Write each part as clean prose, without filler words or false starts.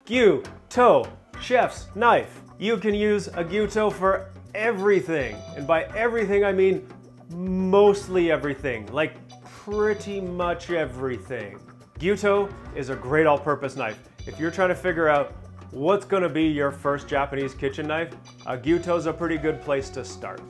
Gyuto chef's knife. You can use a Gyuto for everything. And by everything, I mean mostly everything, like pretty much everything. Gyuto is a great all-purpose knife. If you're trying to figure out what's gonna be your first Japanese kitchen knife, a Gyuto is a pretty good place to start.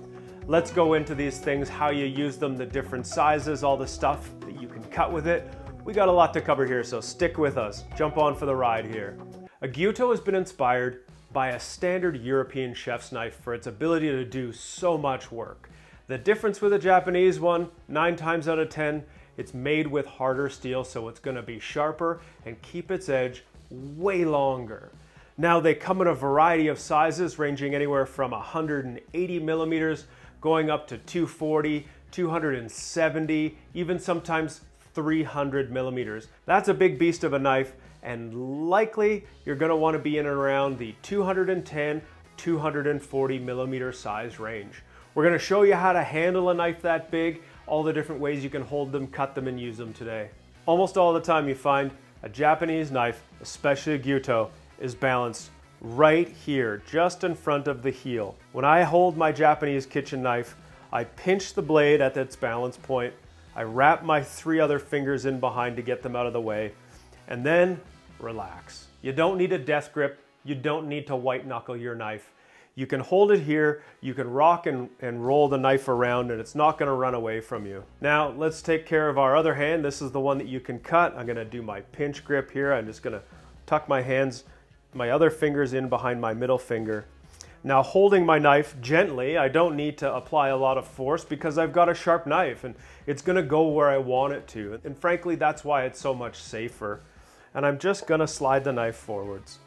Let's go into these things, how you use them, the different sizes, all the stuff that you can cut with it. We got a lot to cover here, so stick with us. Jump on for the ride here. A Gyuto has been inspired by a standard European chef's knife for its ability to do so much work. The difference with a Japanese one, 9 times out of 10, it's made with harder steel, so it's gonna be sharper and keep its edge way longer. Now they come in a variety of sizes ranging anywhere from 180 millimeters going up to 240, 270, even sometimes 300 millimeters. That's a big beast of a knife, and likely you're gonna wanna be in and around the 210, 240 millimeter size range. We're gonna show you how to handle a knife that big, all the different ways you can hold them, cut them, and use them today. Almost all the time you find a Japanese knife, especially a Gyuto, is balanced right here, just in front of the heel. When I hold my Japanese kitchen knife, I pinch the blade at its balance point, I wrap my 3 other fingers in behind to get them out of the way, and then relax. You don't need a death grip, you don't need to white knuckle your knife. You can hold it here, you can rock and roll the knife around, and it's not gonna run away from you. Now let's take care of our other hand. This is the one that you can cut. I'm gonna do my pinch grip here. I'm just gonna tuck my other fingers in behind my middle finger. Now holding my knife gently, I don't need to apply a lot of force because I've got a sharp knife and it's gonna go where I want it to. And frankly, that's why it's so much safer. And I'm just gonna slide the knife forwards.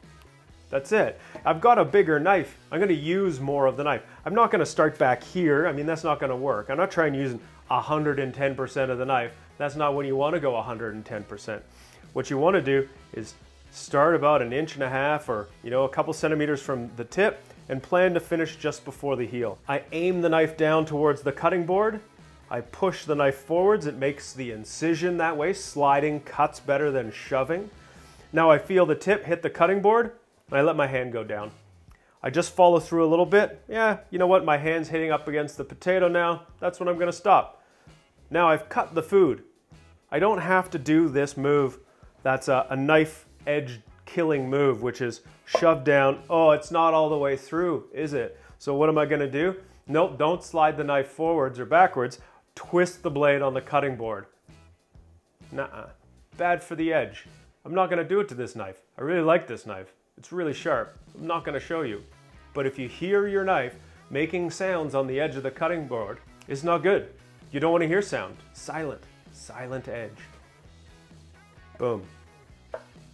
That's it. I've got a bigger knife. I'm gonna use more of the knife. I'm not gonna start back here. I mean, that's not gonna work. I'm not trying using 110% of the knife. That's not when you wanna go 110%. What you wanna do is start about 1.5 inches or a couple centimeters from the tip and plan to finish just before the heel. I aim the knife down towards the cutting board. I push the knife forwards. It makes the incision that way. Sliding cuts better than shoving. Now I feel the tip hit the cutting board and I let my hand go down. I just follow through a little bit. Yeah, you know what? My hand's hitting up against the potato now. That's when I'm gonna stop. Now I've cut the food. I don't have to do this move. That's a knife edge killing move, which is shove down. Oh, it's not all the way through, is it? So what am I gonna do? Nope, don't slide the knife forwards or backwards. Twist the blade on the cutting board. Nuh-uh, bad for the edge. I'm not gonna do it to this knife. I really like this knife. It's really sharp. I'm not gonna show you. But if you hear your knife making sounds on the edge of the cutting board, it's not good. You don't wanna hear sound. Silent, silent edge. Boom.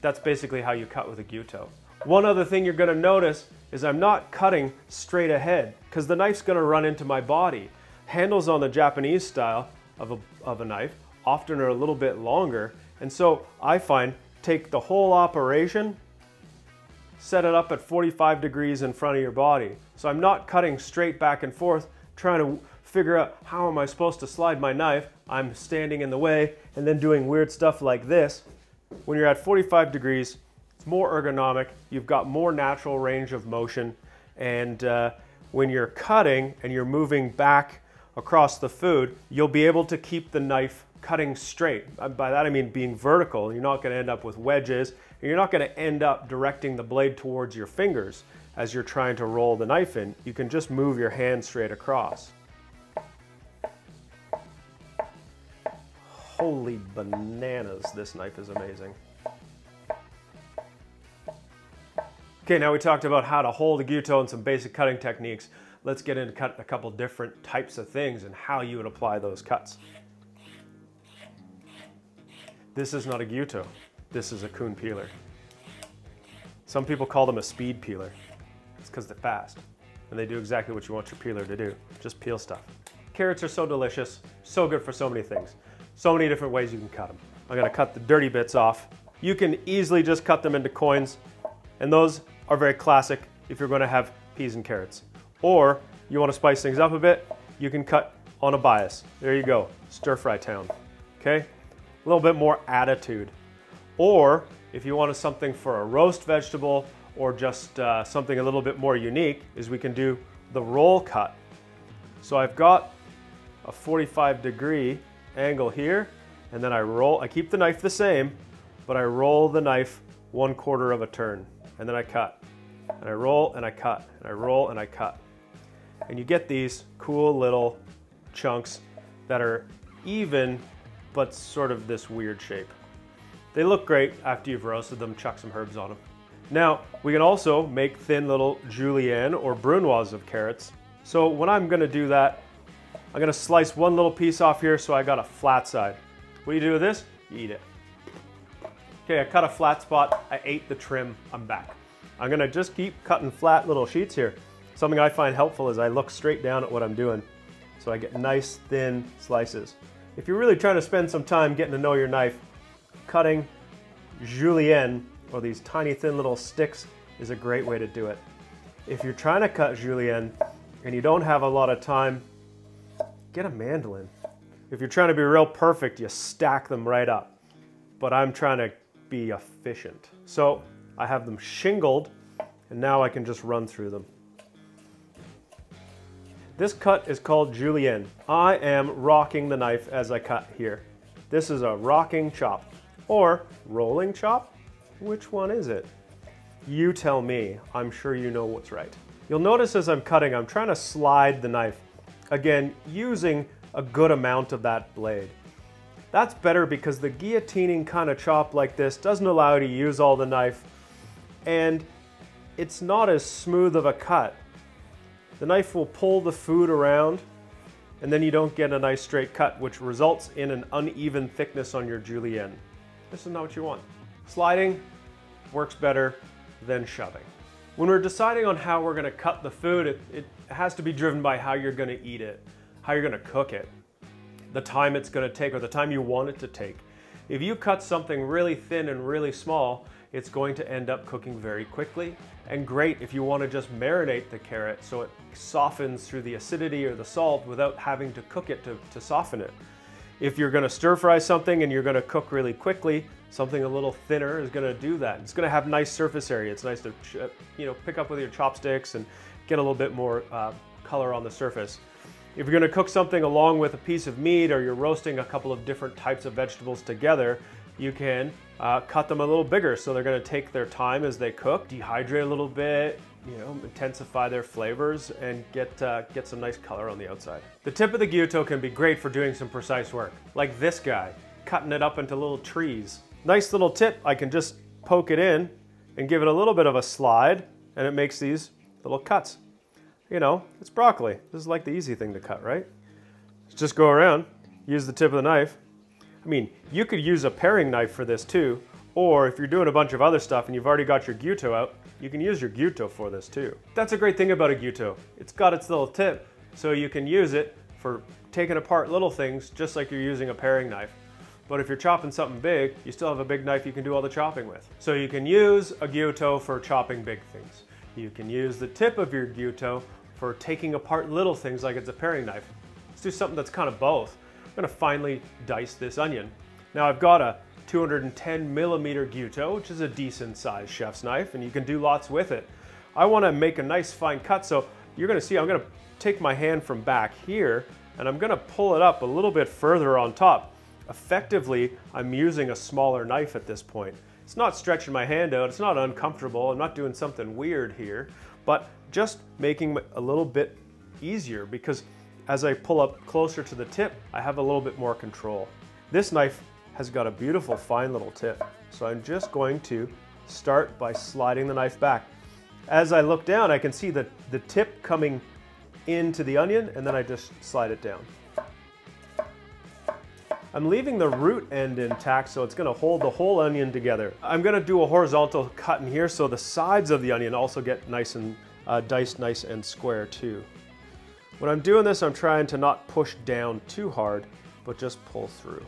That's basically how you cut with a Gyuto. One other thing you're gonna notice is I'm not cutting straight ahead because the knife's gonna run into my body. Handles on the Japanese style of a knife often are a little bit longer, and so I find take the whole operation, set it up at 45 degrees in front of your body. So I'm not cutting straight back and forth, trying to figure out how am I supposed to slide my knife. I'm standing in the way and then doing weird stuff like this. When you're at 45 degrees, it's more ergonomic, you've got more natural range of motion, and when you're cutting and you're moving back across the food, you'll be able to keep the knife cutting straight. By that I mean being vertical. You're not going to end up with wedges, and you're not going to end up directing the blade towards your fingers as you're trying to roll the knife in. You can just move your hand straight across. Holy bananas, this knife is amazing. Okay, now we talked about how to hold a Gyuto and some basic cutting techniques. Let's get into a couple different types of things and how you would apply those cuts. This is not a Gyuto. This is a Kuhn peeler. Some people call them a speed peeler. It's because they're fast and they do exactly what you want your peeler to do. Just peel stuff. Carrots are so delicious, so good for so many things. So many different ways you can cut them. I'm gonna cut the dirty bits off. You can easily just cut them into coins, and those are very classic if you're gonna have peas and carrots. Or you wanna spice things up a bit, you can cut on a bias. There you go, stir fry town, okay? A little bit more attitude. Or if you want something for a roast vegetable or just something a little bit more unique, is we can do the roll cut. So I've got a 45-degree angle here, and then I keep the knife the same, but I roll the knife 1/4 of a turn, and then I cut. And I roll and I cut, and I roll and I cut. And you get these cool little chunks that are even, but sort of this weird shape. They look great after you've roasted them, chuck some herbs on them. Now, we can also make thin little julienne or brunoise of carrots. So when I'm gonna do that, I'm gonna slice one little piece off here so I got a flat side. What do you do with this? You eat it. Okay, I cut a flat spot, I ate the trim, I'm back. I'm gonna just keep cutting flat little sheets here. Something I find helpful is I look straight down at what I'm doing, so I get nice thin slices. If you're really trying to spend some time getting to know your knife, cutting julienne, or these tiny thin little sticks, is a great way to do it. If you're trying to cut julienne and you don't have a lot of time, get a mandolin. If you're trying to be real perfect, you stack them right up. But I'm trying to be efficient. So I have them shingled, and now I can just run through them. This cut is called julienne. I am rocking the knife as I cut here. This is a rocking chop, or rolling chop. Which one is it? You tell me. I'm sure you know what's right. You'll notice as I'm cutting, I'm trying to slide the knife. Again, using a good amount of that blade. That's better because the guillotining kind of chop like this doesn't allow you to use all the knife, and it's not as smooth of a cut. The knife will pull the food around, and then you don't get a nice straight cut, which results in an uneven thickness on your julienne. This is not what you want. Sliding works better than shoving. When we're deciding on how we're gonna cut the food, it has to be driven by how you're gonna eat it, how you're gonna cook it, the time it's gonna take, or the time you want it to take. If you cut something really thin and really small, it's going to end up cooking very quickly, and great if you want to just marinate the carrot so it softens through the acidity or the salt without having to cook it to soften it. If you're gonna stir fry something and you're gonna cook really quickly, something a little thinner is gonna do that. It's gonna have nice surface area. It's nice to pick up with your chopsticks and get a little bit more color on the surface. If you're gonna cook something along with a piece of meat, or you're roasting a couple of different types of vegetables together, you can cut them a little bigger so they're gonna take their time as they cook, dehydrate a little bit, intensify their flavors, and get some nice color on the outside. The tip of the Gyuto can be great for doing some precise work, like this guy, cutting it up into little trees. Nice little tip, I can just poke it in and give it a little bit of a slide, and it makes these little cuts. It's broccoli. This is like the easy thing to cut, right? Just go around, use the tip of the knife. I mean, you could use a paring knife for this too, or if you're doing a bunch of other stuff and you've already got your Gyuto out, you can use your Gyuto for this too. That's a great thing about a Gyuto. It's got its little tip, so you can use it for taking apart little things just like you're using a paring knife. But if you're chopping something big, you still have a big knife you can do all the chopping with. So you can use a Gyuto for chopping big things. You can use the tip of your Gyuto for taking apart little things like it's a paring knife. Let's do something that's kind of both. I'm gonna finely dice this onion. Now I've got a 210 millimeter Gyuto, which is a decent sized chef's knife, and you can do lots with it. I wanna make a nice fine cut, so you're gonna see I'm gonna take my hand from back here, and I'm gonna pull it up a little bit further on top. Effectively, I'm using a smaller knife at this point. It's not stretching my hand out, it's not uncomfortable, I'm not doing something weird here, but just making it a little bit easier, because as I pull up closer to the tip, I have a little bit more control. This knife has got a beautiful fine little tip, so I'm just going to start by sliding the knife back. As I look down, I can see the tip coming into the onion, and then I just slide it down. I'm leaving the root end intact, so it's gonna hold the whole onion together. I'm gonna do a horizontal cut in here so the sides of the onion also get nice and diced nice and square too. When I'm doing this, I'm trying to not push down too hard, but just pull through.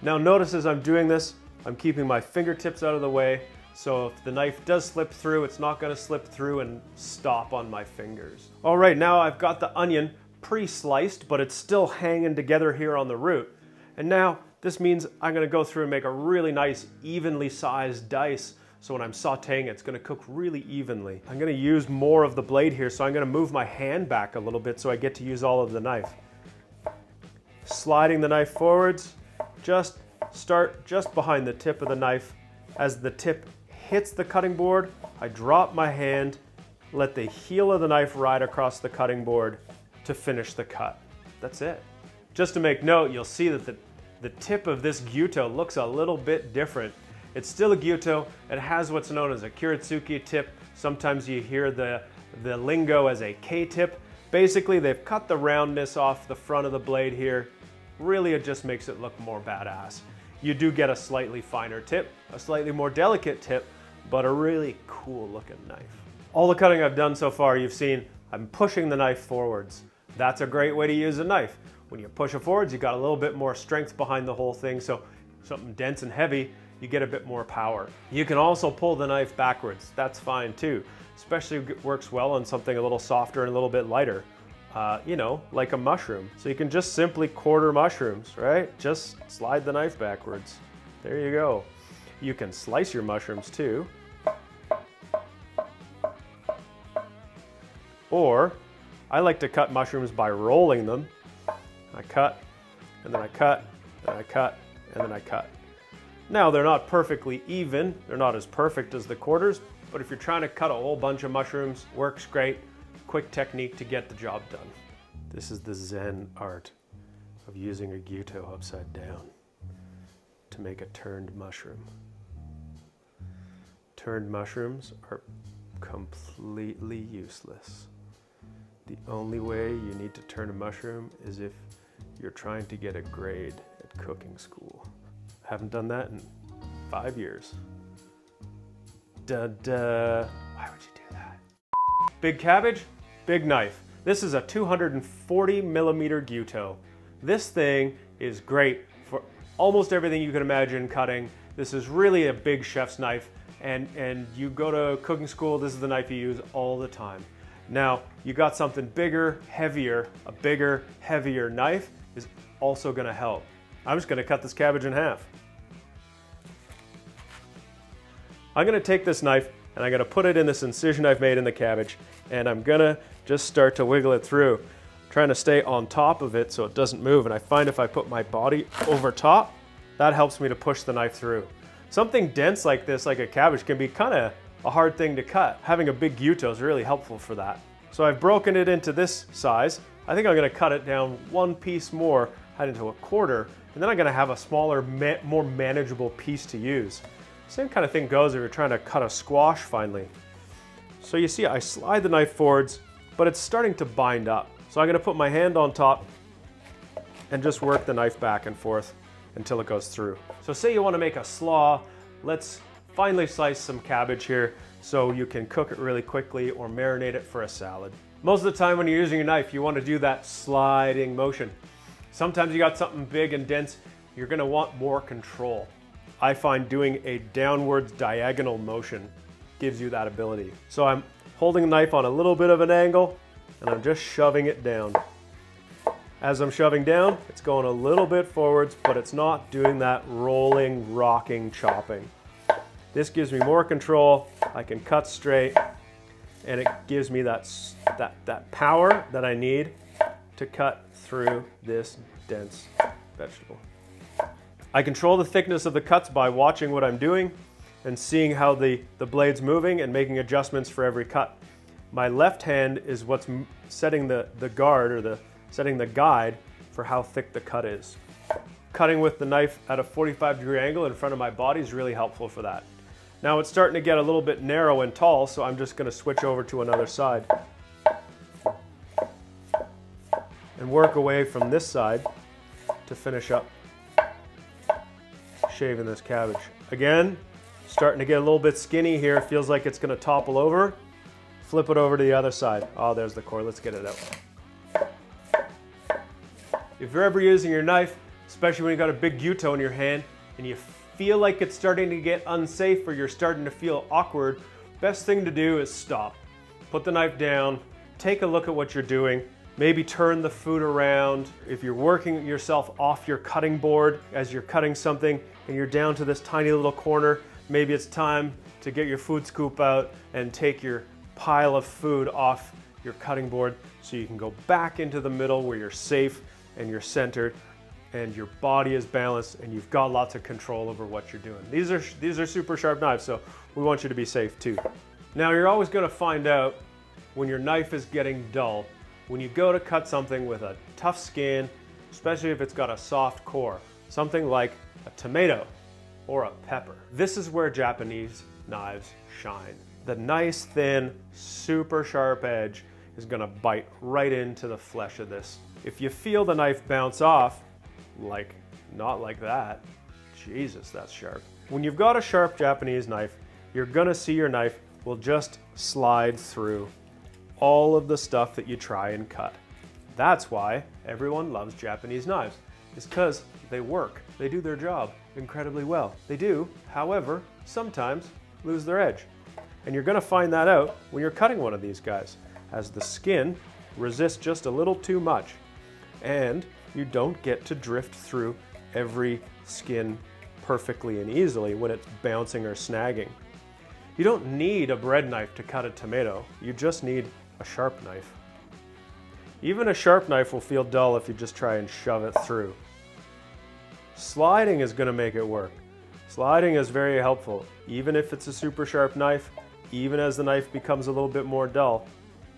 Now notice as I'm doing this, I'm keeping my fingertips out of the way, so if the knife does slip through, it's not gonna slip through and stop on my fingers. All right, now I've got the onion pre-sliced, but it's still hanging together here on the root. And now This means I'm gonna go through and make a really nice, evenly sized dice. So when I'm sauteing, it's gonna cook really evenly. I'm gonna use more of the blade here, so I'm gonna move my hand back a little bit so I get to use all of the knife. Sliding the knife forwards, just start just behind the tip of the knife. As the tip hits the cutting board, I drop my hand, let the heel of the knife ride across the cutting board to finish the cut. That's it. Just to make note, you'll see that the tip of this Gyuto looks a little bit different. It's still a Gyuto. It has what's known as a Kiritsuki tip. Sometimes you hear the lingo as a K-tip. Basically, they've cut the roundness off the front of the blade here. Really, it just makes it look more badass. You do get a slightly finer tip, a slightly more delicate tip, but a really cool looking knife. All the cutting I've done so far, you've seen I'm pushing the knife forwards. That's a great way to use a knife. When you push it forwards, you got a little bit more strength behind the whole thing, so something dense and heavy, you get a bit more power. You can also pull the knife backwards. That's fine too. Especially works well on something a little softer and a little bit lighter. You know, like a mushroom. So you can just simply quarter mushrooms, right? Just slide the knife backwards. There you go. You can slice your mushrooms too. Or, I like to cut mushrooms by rolling them. I cut, and then I cut, and I cut, and then I cut. Now, they're not perfectly even. They're not as perfect as the quarters, but if you're trying to cut a whole bunch of mushrooms, works great. Quick technique to get the job done. This is the Zen art of using a Gyuto upside down to make a turned mushroom. Turned mushrooms are completely useless. The only way you need to turn a mushroom is if you're trying to get a grade at cooking school. Haven't done that in 5 years. Why would you do that? Big cabbage, big knife. This is a 240 millimeter Gyuto. This thing is great for almost everything you can imagine cutting. This is really a big chef's knife, and you go to cooking school, this is the knife you use all the time. Now, you got something bigger, heavier, a bigger, heavier knife is also gonna help. I'm just gonna cut this cabbage in half. I'm gonna take this knife and I'm gonna put it in this incision I've made in the cabbage, and I'm gonna just start to wiggle it through, trying to stay on top of it so it doesn't move. And I find if I put my body over top, that helps me to push the knife through. Something dense like this, like a cabbage, can be kind of a hard thing to cut. Having a big Gyuto is really helpful for that. So I've broken it into this size. I think I'm gonna cut it down one piece more, head into a quarter, and then I'm gonna have a smaller, more manageable piece to use. Same kind of thing goes if you're trying to cut a squash finely. So you see I slide the knife forwards, but it's starting to bind up. So I'm gonna put my hand on top and just work the knife back and forth until it goes through. So say you wanna make a slaw, let's finely slice some cabbage here so you can cook it really quickly or marinate it for a salad. Most of the time when you're using your knife, you want to do that sliding motion. Sometimes you got something big and dense, you're going to want more control. I find doing a downwards diagonal motion gives you that ability. So I'm holding the knife on a little bit of an angle and I'm just shoving it down. As I'm shoving down, it's going a little bit forwards, but it's not doing that rolling, rocking, chopping. This gives me more control. I can cut straight, and it gives me that power that I need to cut through this dense vegetable. I control the thickness of the cuts by watching what I'm doing and seeing how the blade's moving and making adjustments for every cut. My left hand is what's setting the guard, or setting the guide for how thick the cut is. Cutting with the knife at a 45-degree angle in front of my body is really helpful for that. Now it's starting to get a little bit narrow and tall, so I'm just going to switch over to another side and work away from this side to finish up shaving this cabbage. Again, starting to get a little bit skinny here. Feels like it's going to topple over. Flip it over to the other side. Oh, there's the core. Let's get it out. If you're ever using your knife, especially when you got a big Gyuto in your hand and you feel like it's starting to get unsafe or you're starting to feel awkward, best thing to do is stop. Put the knife down, take a look at what you're doing, Maybe turn the food around. If you're working yourself off your cutting board as you're cutting something and you're down to this tiny little corner, maybe it's time to get your food scoop out and take your pile of food off your cutting board so you can go back into the middle where you're safe and you're centered and your body is balanced and you've got lots of control over what you're doing. These are super sharp knives, so we want you to be safe too. Now you're always going to find out when your knife is getting dull when you go to cut something with a tough skin, especially if it's got a soft core, something like a tomato or a pepper. This is where Japanese knives shine. The nice, thin, super sharp edge is gonna bite right into the flesh of this. If you feel the knife bounce off, like, not like that, Jesus, that's sharp. When you've got a sharp Japanese knife, you're gonna see your knife will just slide through all of the stuff that you try and cut. That's why everyone loves Japanese knives. It's because they work. They do their job incredibly well. They do, however, sometimes lose their edge. And you're gonna find that out when you're cutting one of these guys, as the skin resists just a little too much. And you don't get to drift through every skin perfectly and easily when it's bouncing or snagging. You don't need a bread knife to cut a tomato. You just need a sharp knife. Even a sharp knife will feel dull if you just try and shove it through. Sliding is going to make it work. Sliding is very helpful, even if it's a super sharp knife, even as the knife becomes a little bit more dull.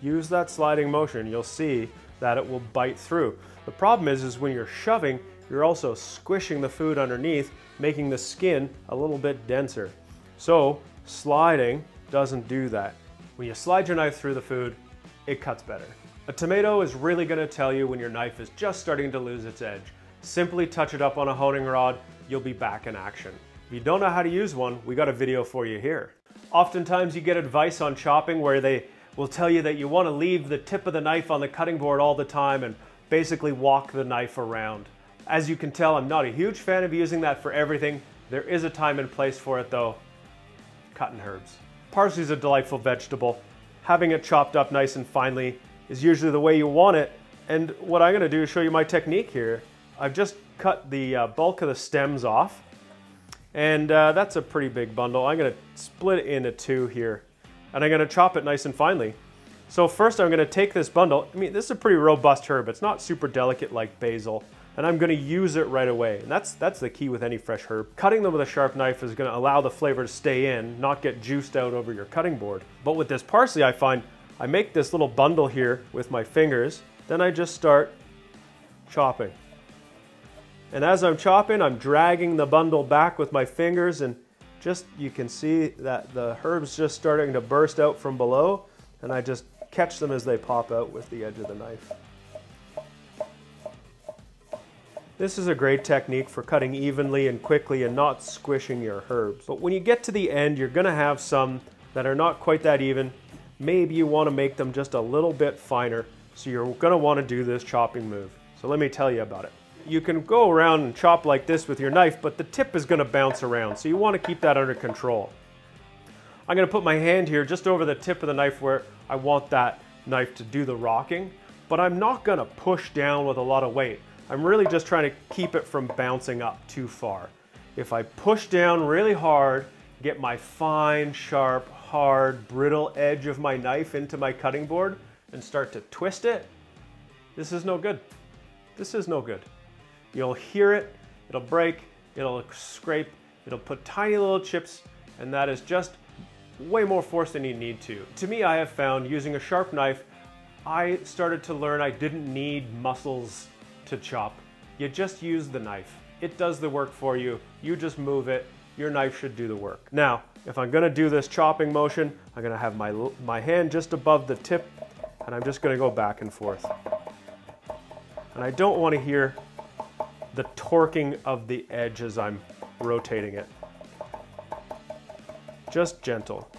Use that sliding motion, you'll see that it will bite through. The problem is when you're shoving, you're also squishing the food underneath, making the skin a little bit denser. So sliding doesn't do that. When you slide your knife through the food, it cuts better. A tomato is really going to tell you when your knife is just starting to lose its edge. Simply touch it up on a honing rod, you'll be back in action. If you don't know how to use one, we got a video for you here. Oftentimes you get advice on chopping where they will tell you that you want to leave the tip of the knife on the cutting board all the time and basically walk the knife around. As you can tell, I'm not a huge fan of using that for everything. There is a time and place for it though. Cutting herbs. Parsley is a delightful vegetable. Having it chopped up nice and finely is usually the way you want it. And what I'm going to do is show you my technique here. I've just cut the bulk of the stems off. And that's a pretty big bundle. I'm going to split it into two here. And I'm going to chop it nice and finely. So first I'm going to take this bundle. I mean, this is a pretty robust herb. It's not super delicate like basil. And I'm going to use it right away. And that's the key with any fresh herb. Cutting them with a sharp knife is going to allow the flavor to stay in, not get juiced out over your cutting board. But with this parsley, I find I make this little bundle here with my fingers. Then I just start chopping. And as I'm chopping, I'm dragging the bundle back with my fingers, and just, you can see that the herbs just starting to burst out from below, and I just catch them as they pop out with the edge of the knife. This is a great technique for cutting evenly and quickly and not squishing your herbs. But when you get to the end, you're gonna have some that are not quite that even. Maybe you wanna make them just a little bit finer, so you're gonna wanna do this chopping move. So let me tell you about it. You can go around and chop like this with your knife, but the tip is gonna bounce around, so you wanna keep that under control. I'm gonna put my hand here just over the tip of the knife where I want that knife to do the rocking, but I'm not gonna push down with a lot of weight. I'm really just trying to keep it from bouncing up too far. If I push down really hard, get my fine, sharp, hard, brittle edge of my knife into my cutting board and start to twist it, this is no good. This is no good. You'll hear it, it'll break, it'll scrape, it'll put tiny little chips, and that is just way more force than you need to. To me, I have found using a sharp knife, I started to learn I didn't need muscles to chop. You just use the knife. It does the work for you. You just move it. Your knife should do the work. Now, if I'm gonna do this chopping motion, I'm gonna have my hand just above the tip, and I'm just gonna go back and forth. And I don't wanna hear the torquing of the edge as I'm rotating it. Just gentle.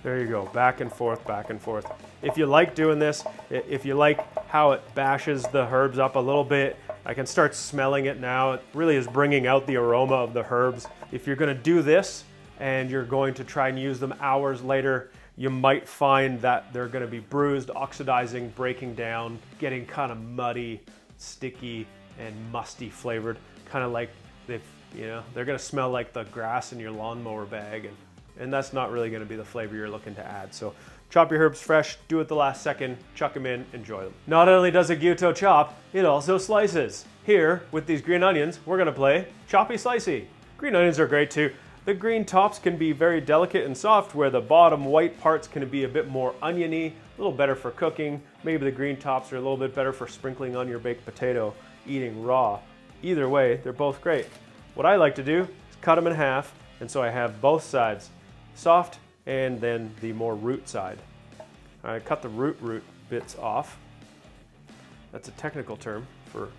There you go, back and forth, back and forth. If you like doing this, if you like how it bashes the herbs up a little bit, I can start smelling it now. It really is bringing out the aroma of the herbs. If you're gonna do this and you're going to try and use them hours later, you might find that they're going to be bruised, oxidizing, breaking down, getting kind of muddy, sticky, and musty flavored, kind of like they're going to smell like the grass in your lawnmower bag, and that's not really going to be the flavor you're looking to add. So chop your herbs fresh, do it the last second, chuck them in, enjoy them. Not only does a Gyuto chop, it also slices. Here, with these green onions, we're going to play choppy slicey. Green onions are great too. The green tops can be very delicate and soft, where the bottom white parts can be a bit more oniony, a little better for cooking. Maybe the green tops are a little bit better for sprinkling on your baked potato, eating raw. Either way, they're both great. What I like to do is cut them in half, and so I have both sides soft and then the more root side. I cut the root bits off. That's a technical term for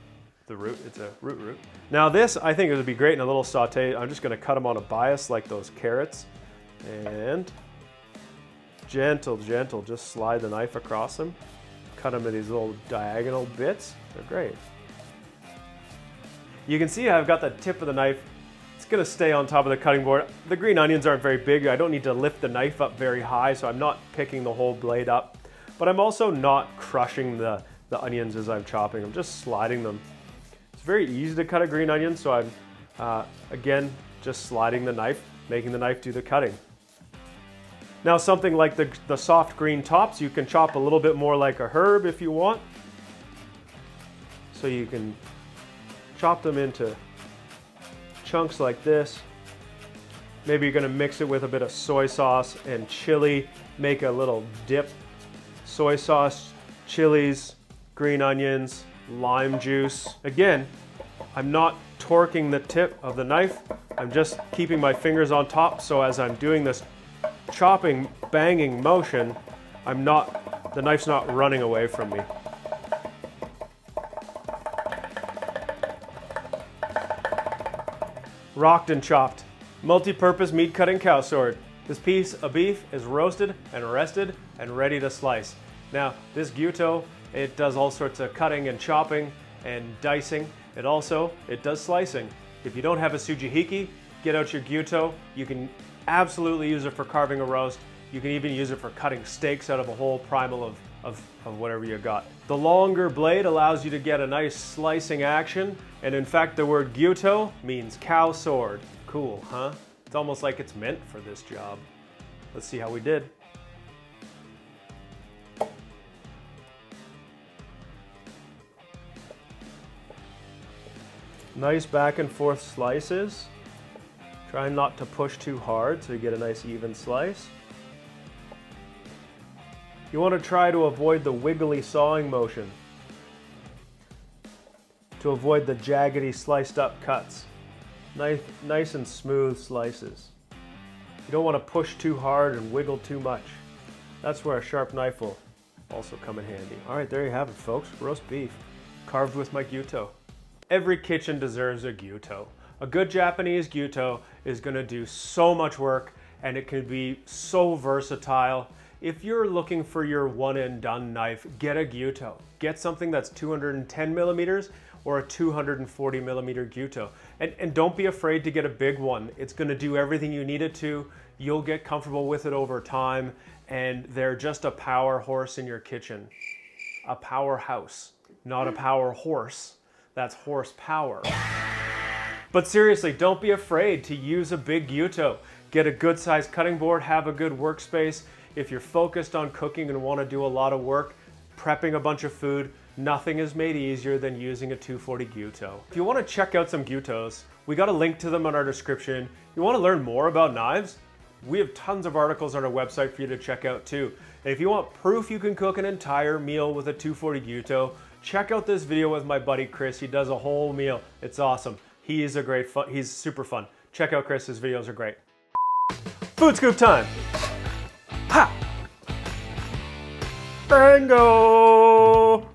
the root. It's a root. Now this, I think it would be great in a little saute. I'm just going to cut them on a bias like those carrots, and gentle, just slide the knife across them. Cut them in these little diagonal bits. They're great. You can see I've got the tip of the knife. It's going to stay on top of the cutting board. The green onions aren't very big. I don't need to lift the knife up very high, so I'm not picking the whole blade up. But I'm also not crushing the onions as I'm chopping. I'm just sliding them. It's very easy to cut a green onion, so I'm, again, just sliding the knife, making the knife do the cutting. Now something like the soft green tops, you can chop a little bit more like a herb if you want. So you can chop them into chunks like this. Maybe you're going to mix it with a bit of soy sauce and chili, make a little dip. Soy sauce, chilies, green onions, lime juice. Again, I'm not torquing the tip of the knife. I'm just keeping my fingers on top, so as I'm doing this chopping, banging motion, the knife's not running away from me. Rocked and chopped. Multi-purpose meat cutting cow sword. This piece of beef is roasted and rested and ready to slice. Now, this Gyuto, it does all sorts of cutting and chopping and dicing. It does slicing. If you don't have a Sujihiki, get out your Gyuto. You can absolutely use it for carving a roast. You can even use it for cutting steaks out of a whole primal of whatever you got. The longer blade allows you to get a nice slicing action, and in fact the word Gyuto means cow sword. Cool, huh? It's almost like it's meant for this job. Let's see how we did. Nice back and forth slices. Try not to push too hard so you get a nice even slice. You want to try to avoid the wiggly sawing motion to avoid the jaggedy sliced up cuts. Nice and smooth slices. You don't want to push too hard and wiggle too much. That's where a sharp knife will also come in handy. All right, there you have it, folks. Roast beef, carved with my Gyuto. Every kitchen deserves a Gyuto. A good Japanese Gyuto is going to do so much work, and it can be so versatile. If you're looking for your one and done knife, get a Gyuto. Get something that's 210 millimeters or a 240 millimeter Gyuto. And don't be afraid to get a big one. It's going to do everything you need it to. You'll get comfortable with it over time, and they're just a power horse in your kitchen. A powerhouse, not a power horse. That's horsepower. But seriously, don't be afraid to use a big Gyuto. Get a good sized cutting board, have a good workspace. If you're focused on cooking and want to do a lot of work, prepping a bunch of food, nothing is made easier than using a 240 Gyuto. If you want to check out some Gyutos, we got a link to them in our description. You want to learn more about knives? We have tons of articles on our website for you to check out too. And if you want proof you can cook an entire meal with a 240 Gyuto, check out this video with my buddy Chris. He does a whole meal. It's awesome. He's super fun. Check out Chris, his videos are great. Food scoop time. Ha! Bingo!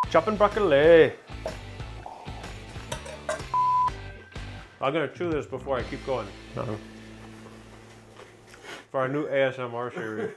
Chopping broccoli. I'm gonna chew this before I keep going. For our new ASMR series.